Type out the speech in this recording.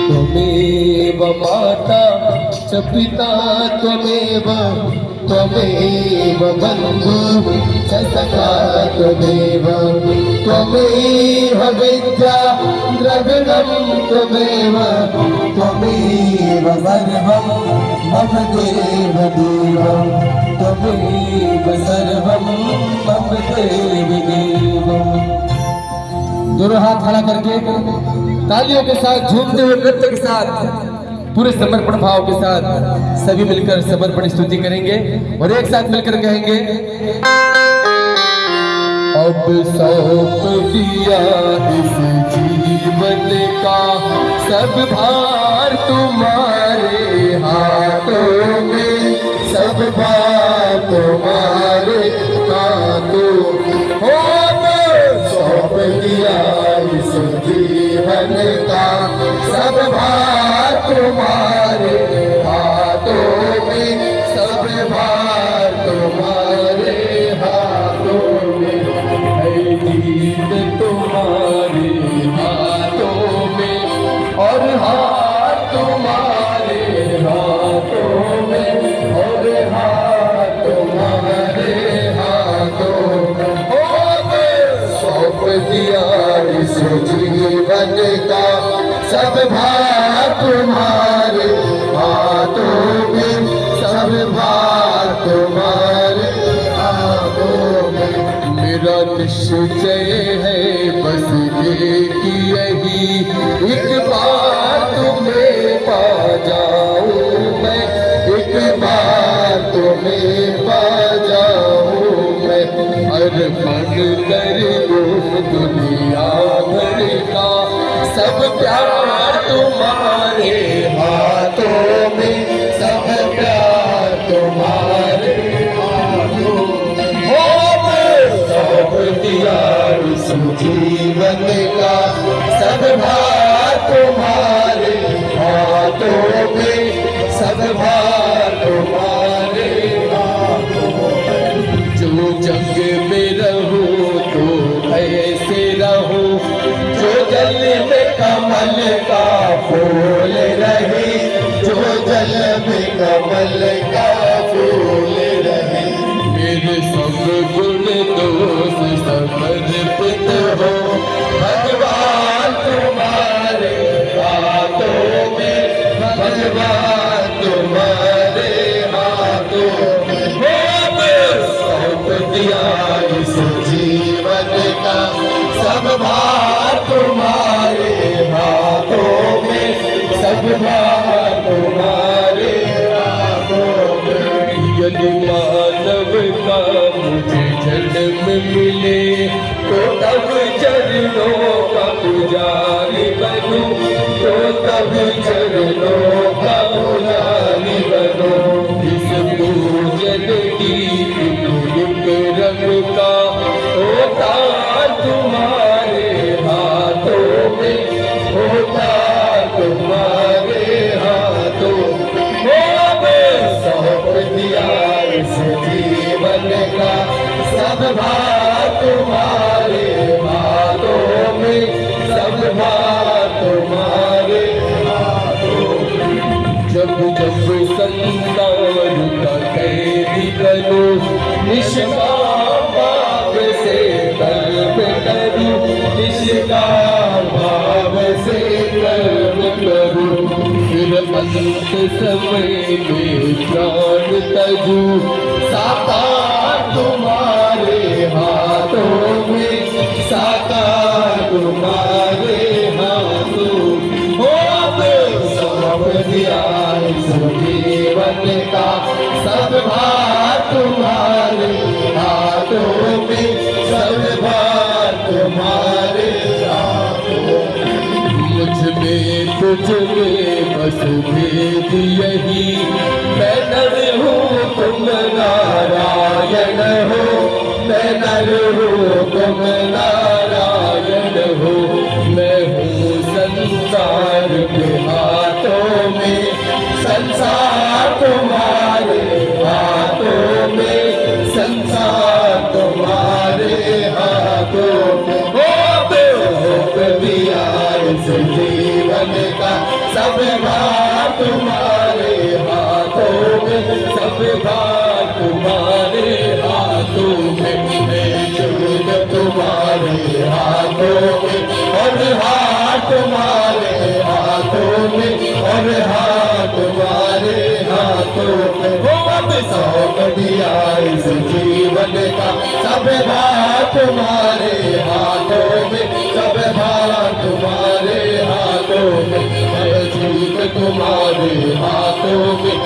त्वमेव माता च पिता त्वमेव त्वमेव बन्धु च सखा त्वमेव त्वमेव विद्या द्रविणं त्वमेव त्वमेव सर्वं मम देव देव त्वमेव सर्वं मम देव देव। दोनों हाथ खड़ा करके तालियों के साथ झूमते हुए नृत्य के साथ पूरे समर्पण भाव के साथ सभी मिलकर समर्पण स्तुति करेंगे और एक साथ मिलकर कहेंगे, अब सौंप दिया इस जीवन का सब भार तुम्हारे हाथों में, सब भार तुम्हारे हाथों हो। सौंप दिया इस जीवन का सब भार तुम्हारे हाथों में, सब भार तुम्हारे हाथों में, है जीत तुम्हारे हाथों में और हाथ तुम्हारे हाथों में और हाथ तुम्हारे हाथों में हो। सौंप दिया इस जीवन का सब भार तुम्हारे हाथों में, सब भार तुम्हारे हाथों में। मेरा निश्चय है बस एक यही, एक बार तुम्हें पा जाऊं मैं, एक बार तुम्हें पा जाऊं मैं। अर्पण कर दूं दुनिया भर का सब प्यार तुम्हारे हाथों में, सब प्यार तुम्हारे हाथों में हो। सौंप दिया इस जीवन का सब भार तुम्हारे हाथों में, सब भार तुम्हारे हाथों में। जो जग में रहो तो ऐसे रहो, जो जल में कमल का फूल रहे, जो जल में कमल का फूल रहे। मेरे सब गुण दोष समर्पित हो भगवान तुम्हारे हाथों में, भगवान तुम्हारे हाथों में। सौंप दिया इस जीवन का सब भार तुम्हारे हाथों में, सब भार तुम्हारे हाथों में। यदि मानव का मुझे जन्म मिले तो तब चरणों का पुजारी बनूं, तो तब चरणों का पुजारी बनूं। इस पूजन की युग रंग का होता तुम्हारे हाथों में, होता तुम्हारे हाथों में। सौंप दिया इस जीवन का सब भार तुम्हारे हाथों में, सब भार तुम्हारे हाथों में। जब जब संसार का कैदी करो, निष्काम भाव से कर्म करूं, निष्काम भाव से कर्म करूं। फिर अंत समय में प्राण तजूं, साकार तुम्हारे हाथों में, साकार तुम्हारे हाथों हो। सौंप दिया इस जीवन का सब भार तुम्हारे हाथों में, सब भार तुम्हारे हाथों में। मुझ में तुझ में बस भेद यही, मैं नर हूँ तुम नारायण हो, मैं नर हूँ तुम नारायण हो। मैं हूँ संसार के हाथों में, संसार तुम्हारे हाथों में, संसार भार तुम्हारे हाथों में, सब भार तुम्हारे हाथों में, जुल्म तुम्हारे हाथों में, और हाथ तुम्हारे हाथों में, और हाथ तुम्हारे हाथों में। वो अब सौंप दिया इस जीवन का, सब भार तुम्हारे हाथों में, सब भार तुम्हारे हाथों में, जीवन तुम्हारे हाथों में,